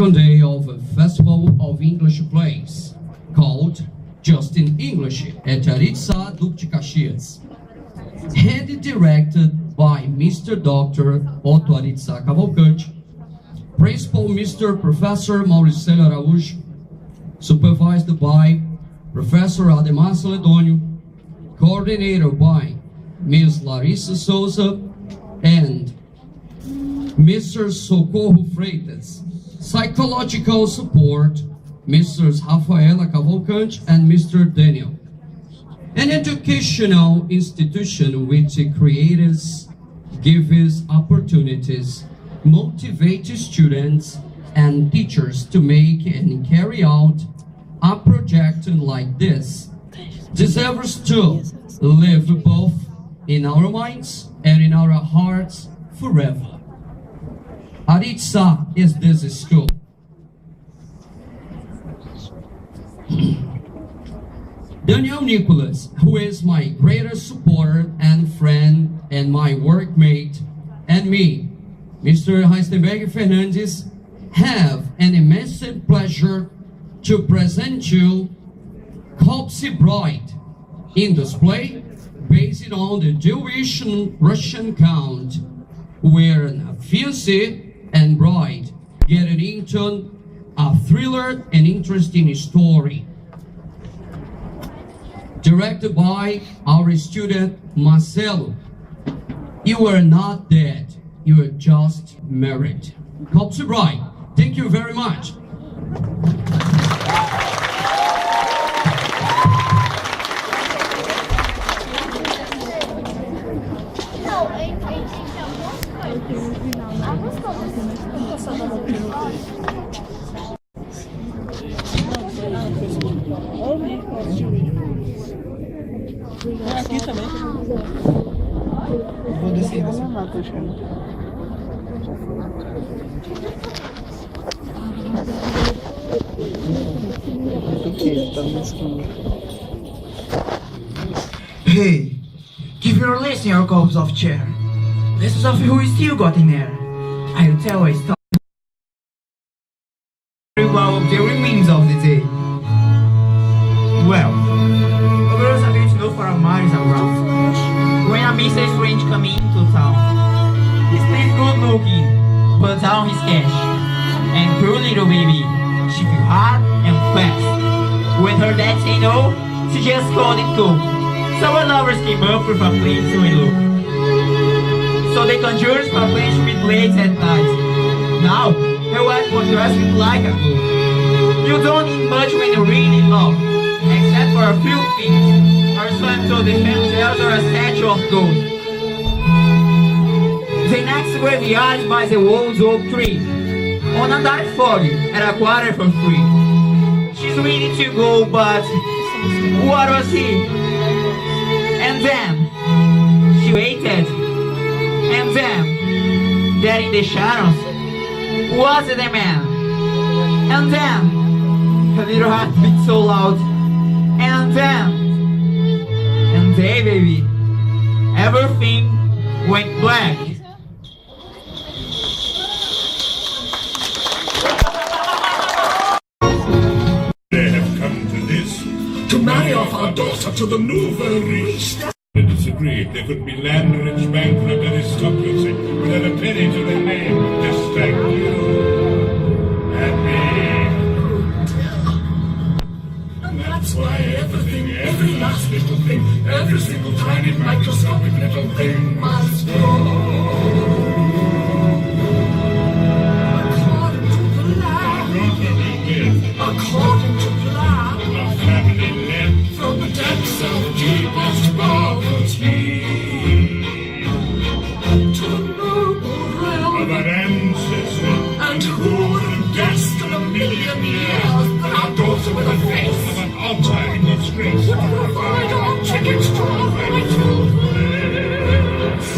second day of a festival of English plays called Just in English at Aritza, Duque de Caxias. Head directed by Mr. Dr. Otto Aritza Cavalcante, Principal Mr. Professor Mauricelio Araújo, supervised by Professor Ademar Celedônio, coordinator by Ms. Larissa Souza and Mr. Socorro Freitas, psychological support Mrs. Rafaela Cavalcante and Mr. Daniel. An educational institution which creates, gives opportunities, motivates students and teachers to make and carry out a project like this deserves to live both in our minds and in our hearts forever. Aritza is this school. Daniel Nicholas, who is my greatest supporter and friend and my workmate, and me, Mr. Heisenberg Fernandes, have an immense pleasure to present you Corpse Bride in display based on the Jewish Russian count, where a fiancé and bride get into a thriller and interesting story. Directed by our student Marcelo. You are not dead, you are just married. Corpse Bride, thank you very much. Aqui também. Vou descer assim. Hey, give your list your cups of chair. Let's of who still got in there. I'll tell a story about the remains of the day. Well, o girls are going to go for a miles around. When a Mr. Strange come into town, he's still good looking, but down his cash. And poor little baby, she feel hard and fast. When her dad say no, she just called it cool. So her lovers came up with a plan to elope. So they conjured for a plan to be late at night. Now, her wife was dressed like a fool. You don't need much when you really love. Except for a few things, her son told the family elder a statue of gold. The next graveyard is by the old oak tree, on a dark fog at a quarter for free. She's ready to go, but what was he? And then she waited, and then there in the shadows was the man. And then her little heart beat so loud. And then, baby, everything went black. They have come to this, to marry off our daughter to the nouveau riche. They disagreed. They could be land rich, bankrupt, aristocracy, without a penny to their name, just like you and me. That's why every last little thing, every single tiny microscopic little thing must go. According to plan, our family lived from the depths of deepest poverty to a noble realm of our ancestors. And who would have guessed in a million years that our daughter with a face of an altar in disgrace would provide our tickets to a rightful place.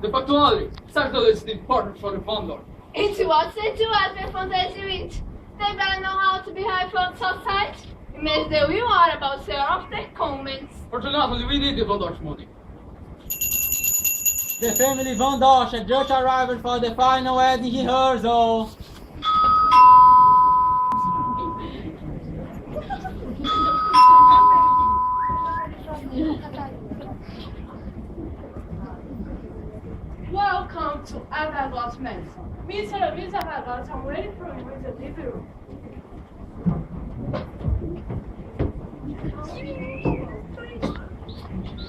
The factually, certainly the important for the founder. It's what they do as they fantasy it. They better know how to behave from society. It makes the we are about their of their comments. Fortunately, we need the founder's money. The family Van Dosh had just arrived for the final wedding rehearsal. Welcome to Everglades Mess. Mr. and Miss Everglades, I'm waiting for you in the living room.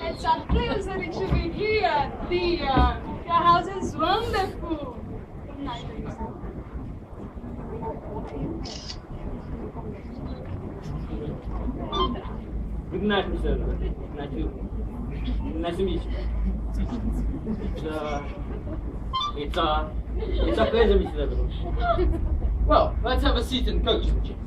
It's a pleasure to be here, dear. Your house is wonderful. Good night, Lisa. Good night, Mr. Nice to meet you. It's a pleasure, Mr. Evans. Well, let's have a seat and coach the chicks.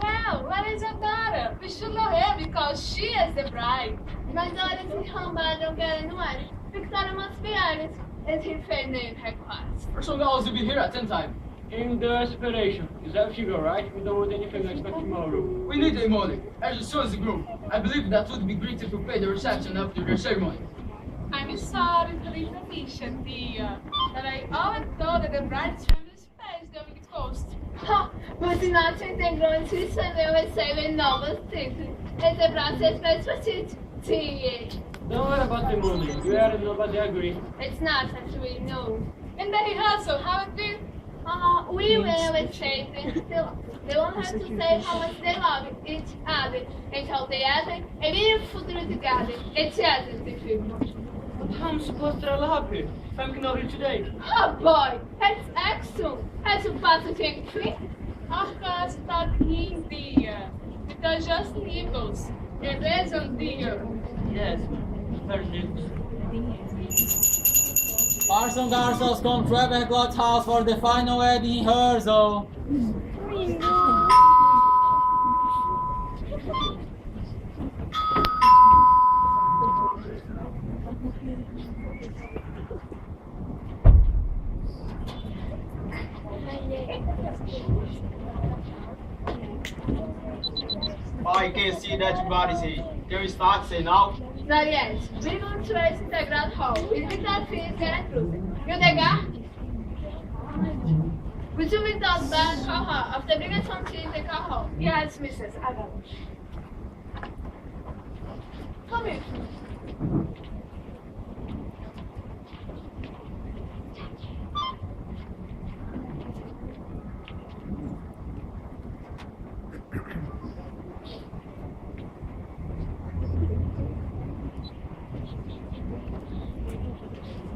Well, where is your daughter? We should know her because she is the bride. Mas olha, esse arrombado querendo mais. Victoria must be honest. Is he failing her class? First of all, will be here at 10 time. In the separation, is that figure right? We don't want anything expect tomorrow. We need a morning, as soon as the group. I believe that would be great if we pay the reception after the ceremony. I'm sorry for the information, dear. But I always thought that the bride's family space going to coast. Ha! Mas nosso integrante também recebe novos títulos. Esse braço é especialmente. Don't worry about the money. We are nobody agree. It's not as we know. And the rehearsal, how it been? We will exchange they won't have to say how much they love each other until they have a beautiful future together. It's as the film. But how am I supposed to tell happy if I'm not here today? Oh boy, that's excellent. That's a positive thing. Of course, not him, dear. Because just nibbles. And reason, dear. Yes, very good. Parson Garçons come to Everglode's house for the final wedding rehearsal. Oh, you can see that everybody's here. Can we start say now? Not yet. We're going to raise Integral Hall. It's that thing that group. You Degar? Would you meet us back hall after bringing some tea in the car hall? Yes, Mrs. Adam. Come here.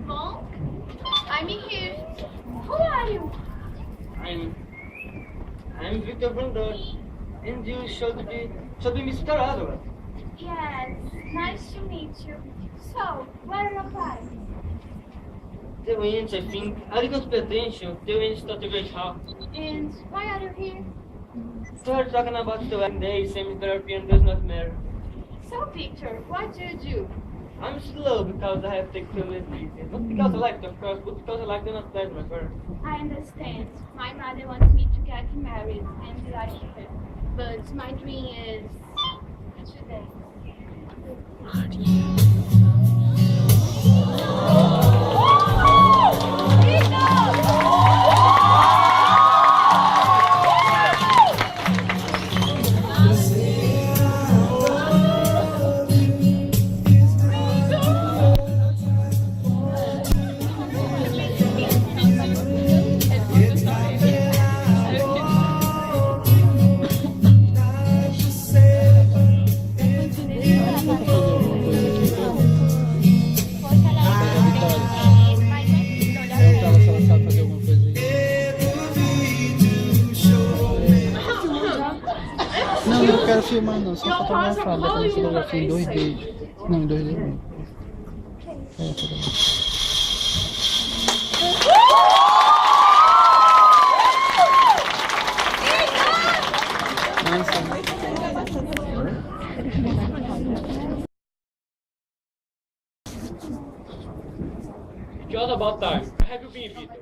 Monk? I'm here. Who are you? I'm Victor Brandon, and you should be Mr. Adler. Yes, nice to meet you. So, where are you applying? The winds, I think, a little potential. The winds not a great help. And why are you here? We're talking about the wedding day, same European does not matter. So, Victor, what do you do? I'm slow because I have to take the lead. Not because I like it, of course, but because I like the not pleasure my parents. I understand. My mother wants me to get married and be like her. But my dream is today. Não, não quero filmar não, só fotografar, dá pra fotografia em 2D. Não, em 2D não. É, fotografia. Just about time. Where have you been, Peter?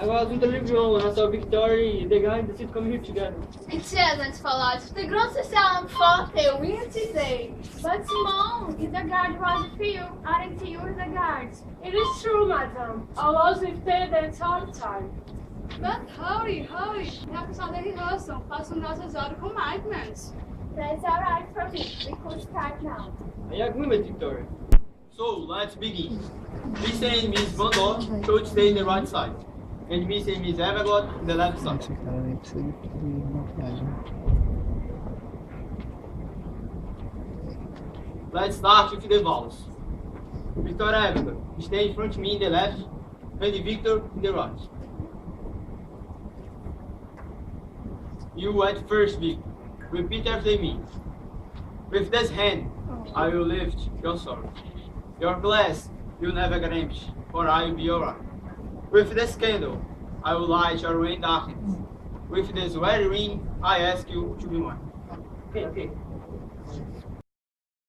I was in the living room when I saw Victoria, the guy and the seat come here together. Entiendo, falar. The ground social forte, eu ia dizer. But Simone is the guard was a few, aren't you the guards? It is true, madam. I was with them the entire time. But hurry. Na pessoal da rehearsal, faço nossas horas com Mike's. That's alright for me. We could start now. I agree with Victoria. So, let's begin. Miss and Miss Van Dort should stay in the right side. And Miss and Miss Everglot in the left side. Esse cara nem precisa de maquiagem. Let's start with the vowels. Victoria Everglot, stay in front of me in the left, and Victor in the right. You at first, Victor. Repeat after me. With this hand, I will lift your sword. Your glass you'll never get empty, for I will be alright. With this candle, I will light your way in darkness. With this wedding ring, I ask you to be mine. Okay.